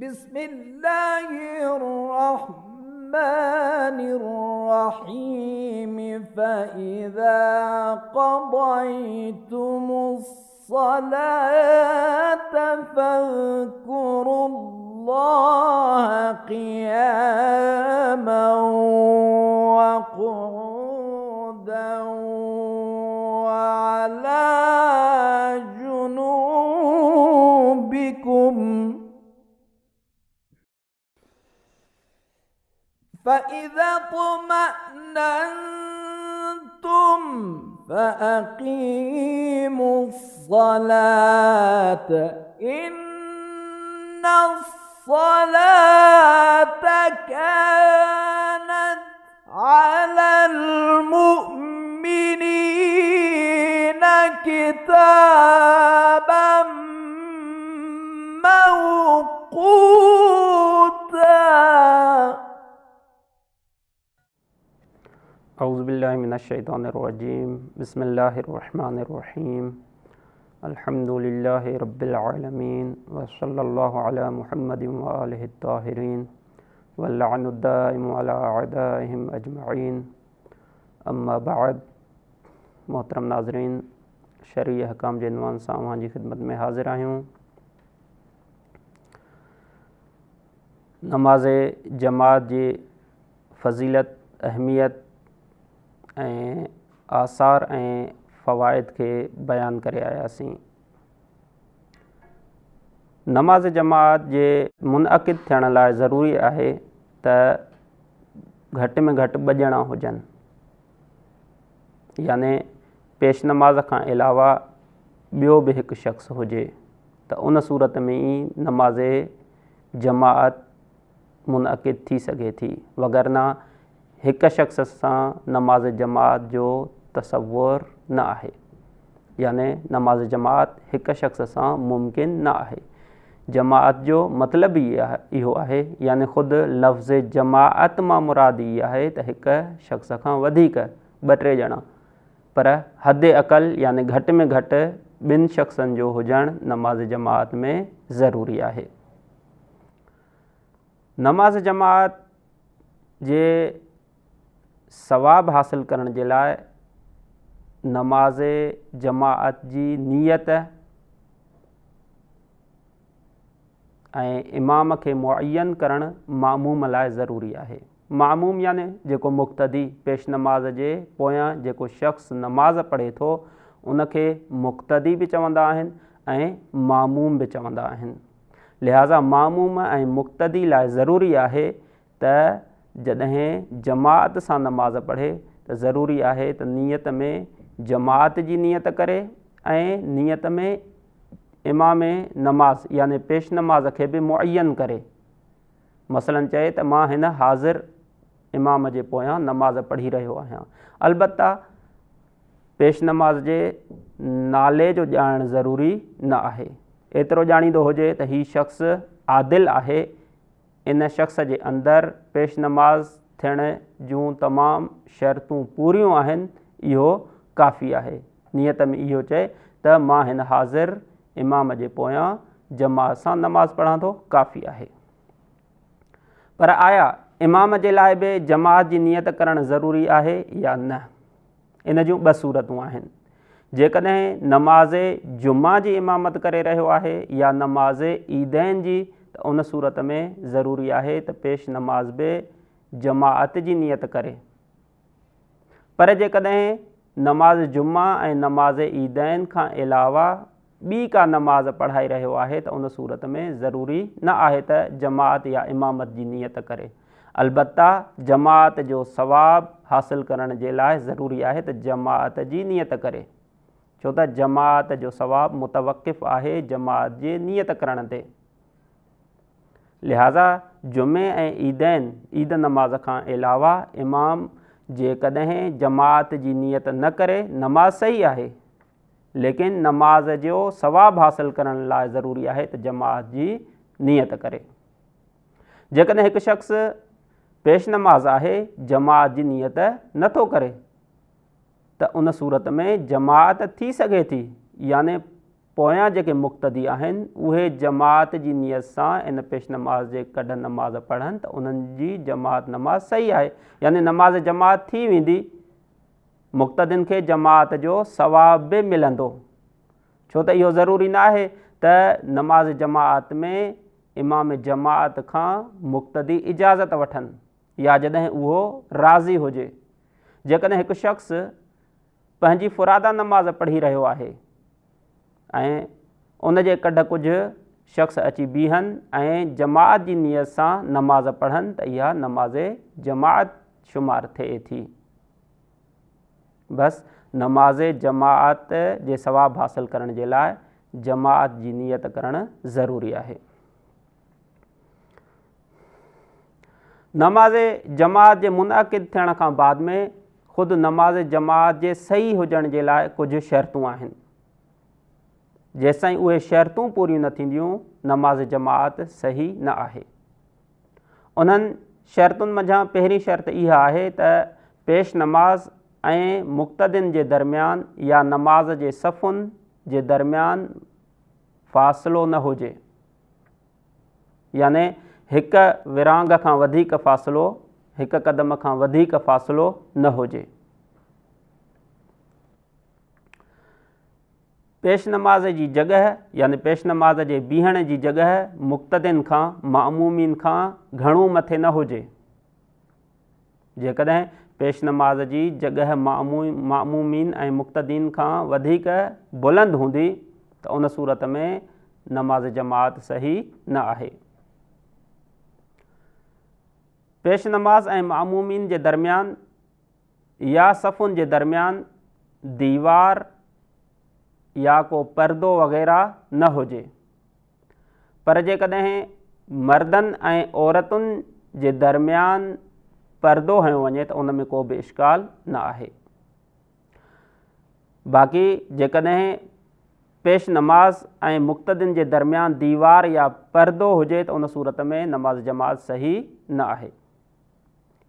बिस्मिल्लाहिर्रहमानिर्रहीम फ़इज़ा क़ज़यतुमुस्सलात फ़ज़्कुरुल्लाह क़ियामन व क़ुऊदन व अला जुनूबिकुम फ़इज़ा त्मअन्नन्तुम फ़अक़ीमुस्सलात इन्नस्सलात कानत अलल मुअ्मिनीन किताबन मौक़ूता। औज़ुबिल्लाहि मिनश्शैतानिर्रजीम बिस्मिल्लाहिर्रहमानिर्रहीम अल्हम्दुलिल्लाहि रब्बिल आलमीन व सल्लल्लाहु अला मुहम्मदिन व आलिहि त्ताहिरीन व लअनुद्दाइमु अला अअदाइहिम अजमईन। अम्मा बाद। मोहतरम नाज़रीन, शरई अहकाम जे इन्वान सां अव्हां जी ख़िदमत में हाज़िर आहियूं। नमाज़ जमात जी फ़ज़ीलत, अहमियत ऐं आसार ऐं फ़वाइद खे बयानु करे आयासीं। नमाज़ जमात जे मुनअक़िद थियण लाइ ज़रूरी आहे त घटि में घटि 2 ॼणा हुजनि, याने पेश नमाज़ खां अलावा ॿियो बि हिकु शख़्स हुजे, त उन सूरत में ई नमाज़ जमात मुनअक़िद थी सघे थी, वगरना हिक शख़्स सां नमाज़ जमात जो तसव्वुर न आहे, याने नमाज़ जमात हिक शख़्स सां मुमकिन न आहे। जमात जो मतिलबु इहो आहे, याने ख़ुदि लफ़्ज़ जमात मां मुराद ई आहे त हिक शख़्स खां वधीक 2-3 ॼणा, पर हद अक़ल याने घटि में घटि 2 शख़्सनि जो हुजणु नमाज़ जमात में ज़रूरी आहे। नमाज़ जमात जे सवाब हासिल करण जे लाइ नमाज़ जमात जी नियत ऐं इमाम खे मुअय्यन करणु मामूम लाइ ज़रूरी आहे। मामूम याने जेको मुक़्तदी, पेश नमाज़ जे पोयां जेको शख़्स नमाज़ पढ़े थो उनखे मुक़्तदी बि चवंदा आहिनि ऐं मामूम बि चवंदा आहिनि। लिहाज़ा मामूम ऐं मुक़्तदी लाइ ज़रूरी आहे त जॾहिं जमात सां नमाज़ पढ़े त ज़रूरी आहे त नियत में जमात जी नियत करे ऐं नियत में इमाम नमाज़ याने पेश नमाज़ खे बि मुअय्यन करे। मसलन चए त मां हिन हाज़िर इमाम जे पोयां नमाज़ पढ़ी रहियो आहियां। अलबत्ता पेश नमाज़ जे नाले जो ॼाणणु ज़रूरी न आहे। एतिरो ॼाणींदो हुजे त हीउ शख़्स आदिल आहे, इन शख़्स जे अंदरि पेश नमाज़ थियण जूं तमामु शर्तूं पूरियूं आहिनि, इहो काफ़ी आहे। नियत में इहो चए त मां हिन हाज़िर इमाम जे पोयां जमात सां नमाज़ पढ़ां थो, काफ़ी आहे। पर आया इमाम जे लाइ बि जमात जी नियत करणु ज़रूरी आहे या न? इन जूं 2 सूरतूं आहिनि। जेकॾहिं नमाज़ जुमा जी इमामत करे रहियो आहे या नमाज़ ईदैन जी, त उन सूरत में ज़रूरी आहे त पेश नमाज़ बि जमात जी नियत करे। पर जेकॾहिं नमाज़ जुमा ऐं नमाज़ ईदैन खां अलावा ॿी का नमाज़ पढ़ाई रहियो आहे त उन सूरत में ज़रूरी न आहे त जमात या इमामत जी नियत करे। अलबत्ता जमात जो सवाब हासिल करण जे लाइ ज़रूरी आहे त जमात जी नियत करे, छो त जमात जो सवाब मुतवक़िफ़ आहे जमात जे नियत करण ते। लिहाज़ा जुमे ऐं ईदैन, ईद नमाज़ खां अलावा इमाम जेकॾहिं जमात जी नियत न करे, नमाज़ सही आहे, लेकिन नमाज जो सवाब हासिल करण लाइ ज़रूरी आहे त जमात जी नियत करे। जेकॾहिं हिकु शख़्स पेश नमाज आहे, जमात जी नियत नथो करे, त उन सूरत में जमात थी सघे थी, याने पोयां जेके मुक़्तदी आहिनि उहे जमात जी नियत सां इन पेश नमाज़ जे कॾहिं नमाज़ पढ़नि त उन्हनि जी जमात नमाज़ सही आहे, यानी नमाज़ जमात थी वेंदी, मुक़्तदिन खे जमात जो सवाब बि मिलंदो। छो त इहो ज़रूरी न आहे त नमाज़ जमात में इमाम जमात खां मुक़्तदी इजाज़त वठनि या जॾहिं उहो राज़ी हुजे। जेकॾहिं हिकु शख़्स पंहिंजी फुरादा नमाज़ पढ़ी रहियो आहे ऐं उन जे कॾ कुझु शख़्स अची बीहनि ऐं जमात जी नियत सां नमाज़ पढ़नि त इहा नमाज़ जमात शुमार थिए थी। बसि नमाज़ जमात जे सवाब हासिल करण जे लाइ जमात जी नियत करणु ज़रूरी आहे। नमाज़ जमात जे मुनक़िद थियण खां बाद में ख़ुदि नमाज़ जमात जे सही हुजण जे लाइ कुझु शर्तूं आहिनि। जेसिताईं उहे शर्तूं पूरियूं न थींदियूं नमाज़ जमात सही न आहे। उन्हनि शर्तुनि मंझां पहिरीं शर्त इहा आहे त पेश नमाज़ ऐं मुक़्तदिन जे दरमियान या नमाज़ जे सफ़ुनि जे दरमियान फ़ासिलो न हुजे, याने हिकु विरांग खां वधीक फ़ासिलो, हिकु क़दम खां वधीक फ़ासिलो न हुजे। पेश नमाज़ जी जॻह यानी पेश नमाज़ जे बीहण जी जॻह मुक़्तदिन खां मामूमीन खां घणो मथे न हुजे। जेकॾहिं पेश नमाज़ जी जॻह मामूमीन ऐं मुक़्तदीन खां वधीक बुलंद हूंदी त उन सूरत में नमाज़ जमात सही न आहे। पेश नमाज़ ऐं मामूमीन जे दरमियान या सफ़ुनि जे दरमियान दीवार या को पर्दो वग़ैरह न हुजे, पर जेकॾहिं मर्दनि ऐं औरतुनि जे दरमियान पर्दो हयो वञे त उन में को बि इश्काल न आहे। बाक़ी जेकॾहिं पेश नमाज़ ऐं मुक़्तदिन जे दरमियान दीवार या पर्दो हुजे त उन सूरत में नमाज़ जमात सही न आहे।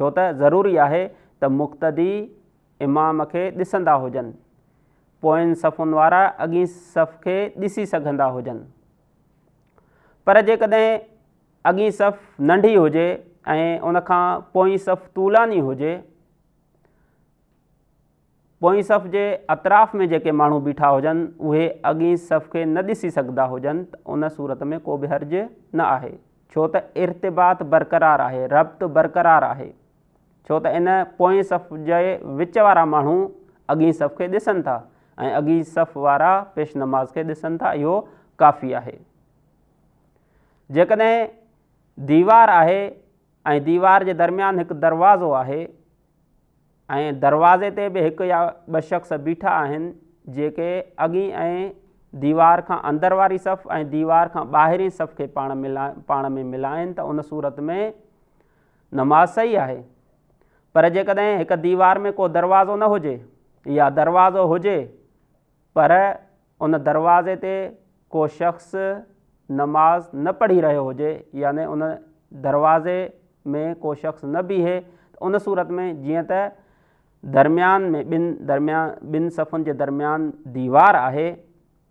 छो त ज़रूरी आहे त मुक़्तदी इमाम खे ॾिसंदा हुजनि, पोयनि सफ़ुनि वारा अॻी सफ़ खे ॾिसी सघंदा हुजनि। पर जेकॾहिं अॻी सफ़ नंढी हुजे ऐं उनखां पोइ सफ़ तूलानी हुजे, पोइ सफ़ जे अतराफ़ में जेके माण्हू बीठा हुजनि उहे अॻी सफ़ खे न ॾिसी सघंदा हुजनि त उन सूरत में को बि हर्ज न आहे। छो त इर्तिबात बरक़रार आहे, रब्त बरक़रार आहे। छो त इन पोइ सफ़ जे विच वारा माण्हू अॻी सफ़ खे ॾिसनि था ऐं अॻी सफ़ वारा पेश नमाज़ खे ॾिसनि था, इहो काफ़ी आहे। जेकॾहिं दीवार आहे ऐं दीवार जे दरमियान हिकु दरवाज़ो आहे ऐं दरवाज़े ते बि हिकु या ॿ शख़्स बीठा आहिनि जेके अॻी ऐं दीवार खां अंदर वारी सफ़ ऐं दीवार खां ॿाहिरीं सफ़ खे पाण में मिलाइनि त उन सूरत में नमाज़ सही आहे। पर जेकॾहिं हिकु दीवार में को दरवाज़ो न हुजे या दरवाज़ो हुजे पर उन दरवाज़े ते को शख़्स नमाज़ न पढ़ी रहियो हुजे, यानी उन दरवाज़े में को शख़्स न बीहे, त उन सूरत में जीअं त दरमियान में ॿिनि सफ़ुनि जे दरमियान दीवार आहे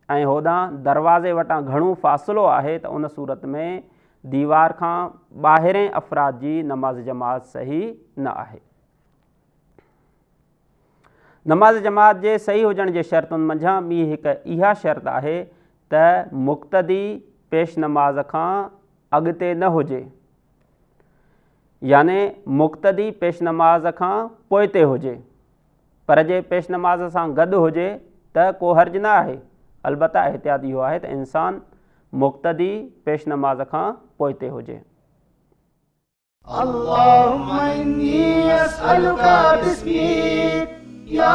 ऐं होॾां दरवाज़े वटां घणो फ़ासिलो आहे त उन सूरत में दीवार खां ॿाहिरें अफ़राद जी नमाज़ जमात सही न आहे। नमाज़ जमात जे सही हुजण जे शर्तुनि मंझां ॿी हिकु इहा शर्त आहे त मुक़्तदी पेश नमाज़ खां अॻिते न हुजे, याने मुक़्तदी पेश नमाज़ खां पोइते हुजे, पर जे पेश नमाज़ सां गॾु हुजे त को हर्ज न आहे। अलबत्ता एहतियात इहो आहे त इंसान मुक़्तदी पेश नमाज़ खां पोइते हुजे। अल्लाहुम्मा इन्नी अस्अलुका बिस्मिक या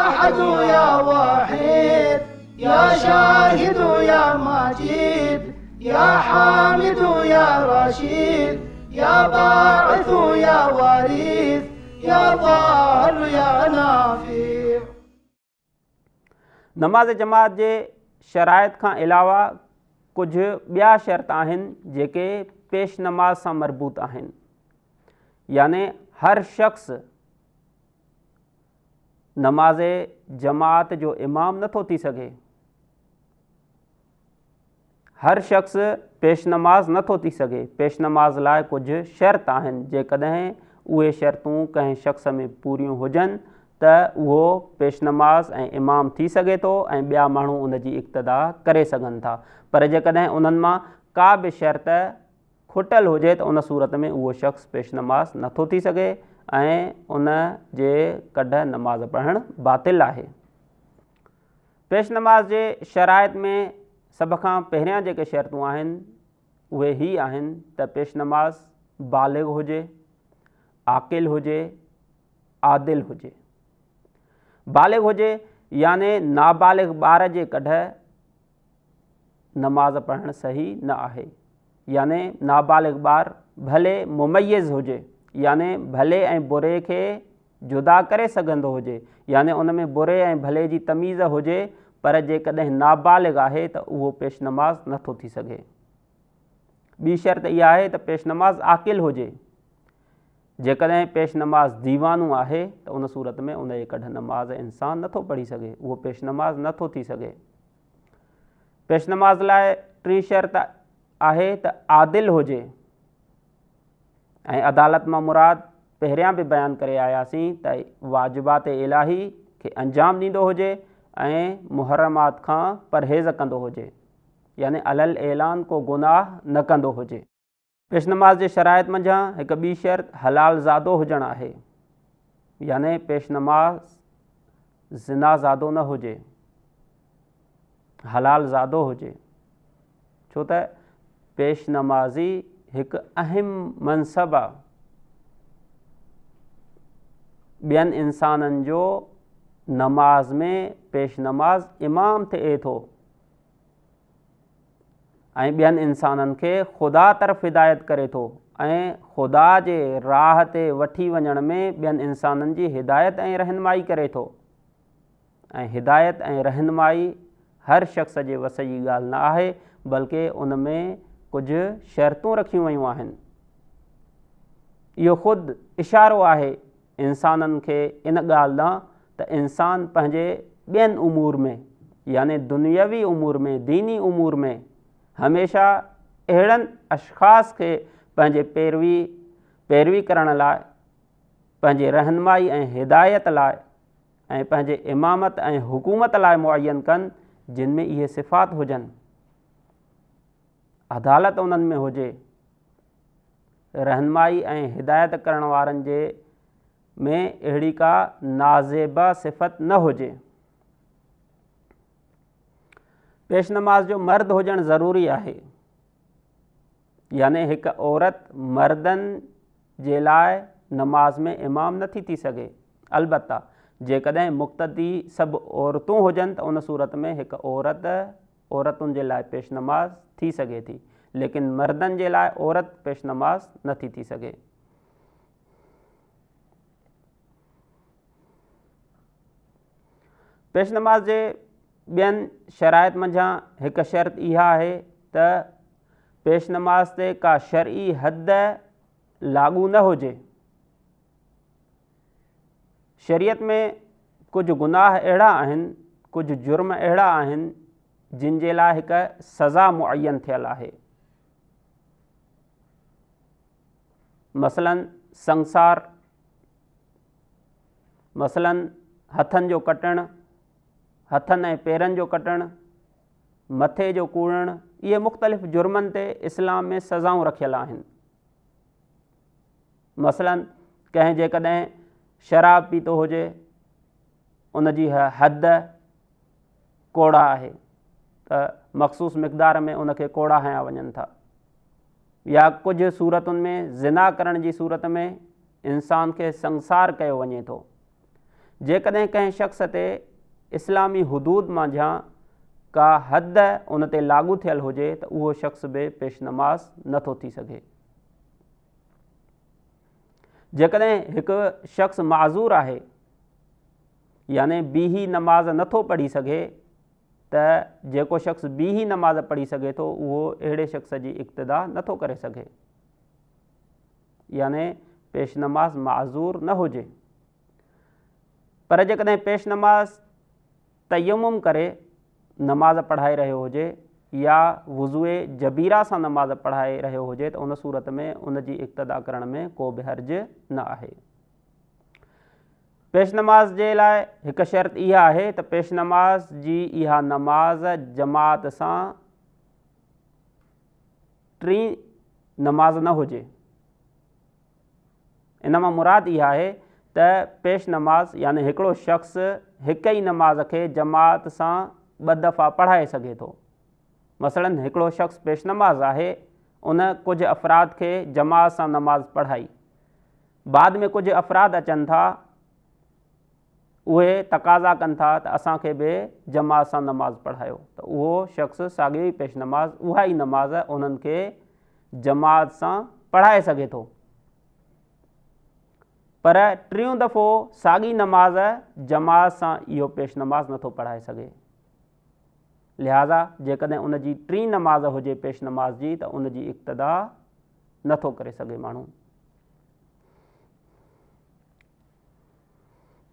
अहदु या वाहिद या शाहिदु या माजिद या हामिदु या राशिद या बाइथु या वारिस या दाल या नाफि। नमाज़ जमात जे शराइत खां अलावा कुझु ॿिया शर्त आहिनि जेके पेश नमाज सां मरबूत आहिनि, याने हर शख़्स नमाज़ जमात जो इमाम नथो थी सघे। हर शख़्स पेश नमाज़ नथो थी सघे। पेश नमाज़ लाइ कुझु शर्त आहिनि, जेकॾहिं उहे शर्तूं कंहिं शख़्स में पूरियूं हुजनि त उहो पेश नमाज़ ऐं इमाम थी सघे थो ऐं ॿिया माण्हू उन जी इक़्तिदा करे सघनि था। पर जेकॾहिं उन्हनि मां का बि शर्त खुटल हुजे त उन सूरत में उहो शख़्स पेश नमाज़ नथो थी सघे ऐं उन जे कढ नमाज़ पढ़णु बातिल आहे। पेश नमाज़ जे शराइत में सभ खां पहिरियां जेके शर्तूं आहिनि उहे ही आहिनि त पेश नमाज़ बालिग़ हुजे, आक़िल हुजे, आदिल हुजे। बालिग़ हुजे याने नाबालिग़ ॿार जे कढ नमाज़ पढ़णु सही न आहे। याने नाबालिग़ ॿार भले मुमय्यज़ हुजे, याने भले ऐं बुरे खे जुदा करे सघंदो हुजे, याने उन में बुरे ऐं भले जी तमीज़ हुजे, पर जेकॾहिं नाबालिग़ आहे त उहो पेश नमाज़ नथो थी सघे। ॿी शर्त इहा आहे त पेश नमाज़ आक़िल हुजे। जेकॾहिं पेश नमाज़ दीवानू आहे त उन सूरत में उन जे कढ नमाज़ इंसान नथो पढ़ी सघे, उहो पेश नमाज़ नथो थी सघे। पेश नमाज़ लाइ टी शर्त आहे त आदिल हुजे ऐं अदालत मां मुराद पहिरियां बि बयानु करे आयासीं त वाजिबात इलाही खे अंजाम ॾींदो हुजे ऐं मुहर्रमात खां परहेज़ कंदो हुजे, याने अलल ऐलान को गुनाह न कंदो हुजे। पेश नमाज़ जे शराइत मंझां हिकु ॿी शर्त हलाल ज़ादो हुजणु आहे, याने पेश नमाज़ ज़िना ज़ादो न हुजे, हलाल ज़ादो हुजे। छो त पेश नमाज़ी हिकु अहम मनसब आहे। ॿियनि इंसाननि जो नमाज़ में पेश नमाज़ इमाम थिए थो ऐं ॿियनि इंसाननि खे ख़ुदा तरफ़ हिदायत करे थो ऐं ख़ुदा जे राह ते वठी वञण में ॿियनि इंसाननि जी हिदायत ऐं रहनुमाई करे थो। ऐं हिदायत ऐं रहनुमाई हर शख़्स जे वस जी ॻाल्हि न आहे, बल्कि उन में कुझु शर्तूं रखियूं वयूं आहिनि। इहो ख़ुदि इशारो आहे इंसाननि खे इन ॻाल्हि ॾांहुं त इंसान पंहिंजे ॿियनि उमूर में, याने दुनियावी उमूर में, दीनी उमूर में हमेशा अहिड़नि अशख़ास खे पंहिंजे पैरवी करण लाइ, पंहिंजे रहनुमाई ऐं हिदायत लाइ ऐं पंहिंजे इमामत ऐं हुकूमत लाइ मुअय्यन कनि जिन में इहे सिफ़ात हुजनि। अदालत उन्हनि में हुजे, रहनुमाई ऐं हिदायत करण वारनि जे में अहिड़ी का नाज़ेबा सिफ़त न हुजे। पेश नमाज़ जो मर्द हुजणु ज़रूरी आहे, याने हिकु औरत मर्दनि जे लाइ नमाज़ में इमाम नथी थी सघे। अलबत्ता जेकॾहिं मुक़्तदी सभु औरतूं हुजनि त उन सूरत में हिकु औरतुनि जे लाइ पेश नमाज़ थी सघे थी, लेकिन मर्दनि जे लाइ औरत पेश नमाज़ नथी थी सघे। पेश नमाज़ जे ॿियनि शराइत मंझां हिकु शर्त इहा आहे त पेश नमाज़ ते का शरई हद लागू न हुजे। शरीयत में कुझु गुनाह अहिड़ा आहिनि, कुझु जुर्म अहिड़ा आहिनि जिन जे लाइ हिकु सज़ा मुअय्यन थियल आहे। मसलन संसार, मसलन हथनि जो कटणु, हथनि ऐं पेरनि जो कटणु, मथे जो कूड़णु, इहे मुख़्तलिफ़ जुर्मनि ते इस्लाम में सज़ाऊं रखियल आहिनि। मसलन कंहिं जेकॾहिं शराब पीतो हुजे, उन जी हद कोड़ा आहे त मख़सूस मिक़दार में उनखे कोड़ा हया वञनि था, या कुझु सूरतुनि में ज़िना करण जी सूरत में इंसान खे संसार कयो वञे थो। जेकॾहिं कंहिं शख़्स ते इस्लामी हुदूद मंझां का हद उन ते लागू थियल हुजे त उहो शख़्स बि पेश नमाज़ नथो थी सघे। जेकॾहिं हिकु शख़्स माज़ूर आहे, याने ॿी नमाज़ नथो पढ़ी सघे, त जेको शख़्स ॿी नमाज़ पढ़ी सघे थो उहो अहिड़े शख़्स जी इक़्तिदा नथो करे सघे, याने पेश नमाज़ माज़ूर न हुजे। पर जेकॾहिं पेश नमाज़ तयम्मुम करे नमाज़ पढ़ाए रहियो हुजे या वुज़ूए जबीरा सां नमाज़ पढ़ाए रहियो हुजे त उन सूरत में उन जी इक़्तिदा करण में को बि हर्ज न आहे। पेश नमाज़ जे लाइ हिकु शर्त इहा आहे त पेश नमाज़ जी इहा नमाज़ जमात सां टी नमाज़ न हुजे। इन मां मुराद इहा आहे त पेश नमाज़ यानी हिकिड़ो शख़्स हिक ई नमाज़ खे जमात सां 2 दफ़ा पढ़ाए सघे थो। मसलन हिकिड़ो शख़्स पेश नमाज़ आहे, उन कुझु अफ़राद खे जमात सां नमाज़ पढ़ाई, बाद में कुझु अफ़राद अचनि था, उहे तक़ाज़ा कनि था त असांखे बि जमात सां नमाज़ पढ़ायो, त उहो शख़्स साॻियो ई पेश नमाज़ उहा ई नमाज़ उन्हनि खे जमात सां पढ़ाए सघे थो। पर टियों दफ़ो साॻी नमाज़ जमात सां इहो पेश नमाज़ नथो पढ़ाए सघे। लिहाज़ा जेकॾहिं उन जी टी नमाज़ हुजे पेश नमाज़ जी त उन जी इक़्तिदा नथो करे सघे माण्हू।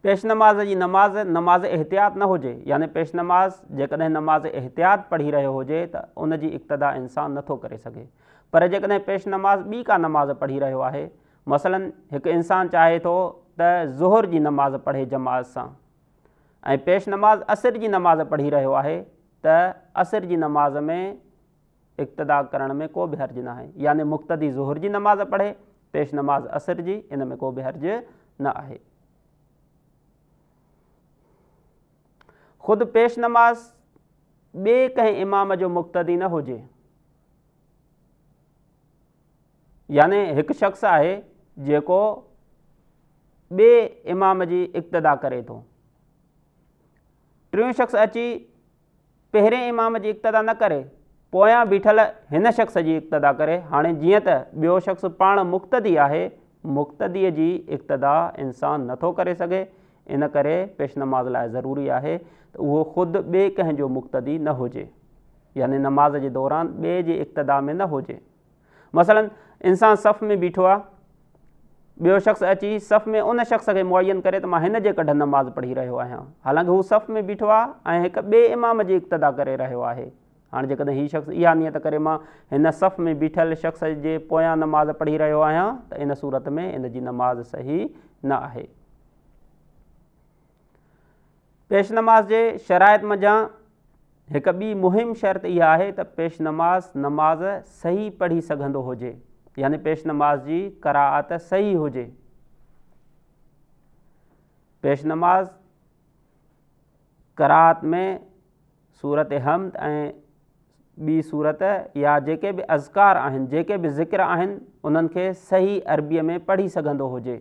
पेश नमाज़ जी नमाज़ एहतियात न हुजे, यानी पेश नमाज़ जेकॾहिं नमाज़ एहतियात पढ़ी रहियो हुजे त उन जी इक़्तिदा इंसानु नथो करे सघे। पर जेकॾहिं पेश नमाज़ ॿी का नमाज़ पढ़ी रहियो आहे, मसलन हिकु इंसानु चाहे थो त ज़ुहर जी नमाज़ पढ़े जमात सां ऐं पेश नमाज़ असर जी नमाज़ पढ़ी रहियो आहे त असर जी नमाज़ में इक़्तिदा करण में को बि हर्ज न आहे, यानी मुक़्तदी ज़ुहर जी नमाज़ पढ़े पेश नमाज़ असर जी, इन में को बि हर्ज न आहे। ख़ुदि पेश नमाज़ ॿिए कंहिं इमाम जो मुक़्तदी न हुजे, यानी हिकु शख़्स आहे जेको ॿिए इमाम जी इक़्तिदा करे थो, टियों शख़्स अची पहिरें इमाम जी इक़्तिदा न करे पोयां बीठल हिन शख़्स जी इक़्तिदा करे। हाणे जीअं त ॿियो शख़्स पाण मुक़्तदी आहे, मुक़्तदीअ जी इक़्तिदा इंसानु नथो करे सघे, इन करे पेश नमाज़ लाइ ज़रूरी आहे त उहो ख़ुदि ॿिए कंहिंजो मुक़्तदी न हुजे, यानी नमाज़ जे दौरान ॿिए जी इक़्तिदा में न हुजे। मसलन इंसानु सफ़ में बीठो आहे, ॿियो शख़्स अची सफ़ में उन शख़्स खे मुअयन करे त मां हिन जे कढ नमाज़ पढ़ी रहियो आहियां, हालांकि हू सफ़ में बीठो आहे ऐं हिकु ॿिए इमाम जी इक़्तिदा करे रहियो आहे। हाणे जेकॾहिं हीउ शख़्स इहा नियत करे मां हिन सफ़ में बीठल शख़्स जे पोयां नमाज़ पढ़ी रहियो आहियां, त इन सूरत में इन जी नमाज़ सही न आहे। पेश नमाज़ जे शराइत मंझां हिकु ॿी मुहिम शर्त इहा आहे त पेश नमाज़ सही पढ़ी सघंदो हुजे, यानी पेश नमाज़ जी क़राअत सही हुजे। पेश नमाज़ क़राअत में सूरत हमद ऐं ॿी सूरत या जेके बि अज़कार आहिनि, जेके बि ज़िक्र आहिनि, उन्हनि खे सही अरबीअ में पढ़ी सघंदो हुजे।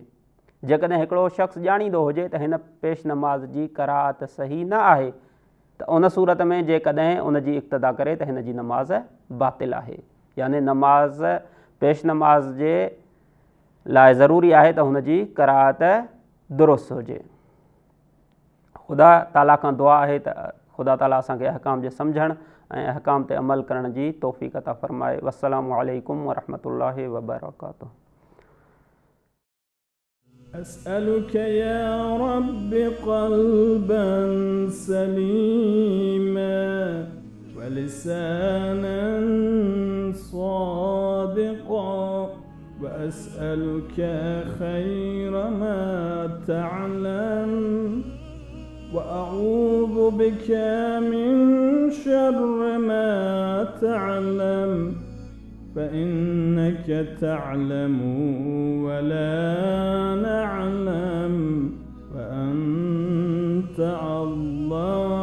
जेकॾहिं हिकिड़ो शख़्स ॼाणींदो हुजे त हिन पेश नमाज़ जी क़राअत सही न आहे, त उन सूरत में जेकॾहिं उन जी इक़्तिदा करे त हिन जी नमाज़ बातिल आहे, यानी नमाज़ पेश नमाज़ जे लाइ ज़रूरी आहे त हुन जी क़राअत दुरुस्त हुजे। ख़ुदा ताला खां दुआ आहे त ख़ुदा ताला असांखे अहकाम जे सम्झण ऐं अहकाम ते अमल करण जी तौफ़ीक़ अता फ़रमाए। वस्सलामु अलैकुम वरहमतुल्लाहि वबरकातुहू। أسألك يا رب قلبا سليما ولسانا صادقا وأسألك خير ما تعلم وأعوذ بك من شر ما تعلم فإنك تعلم ولا نعلم وأنت الله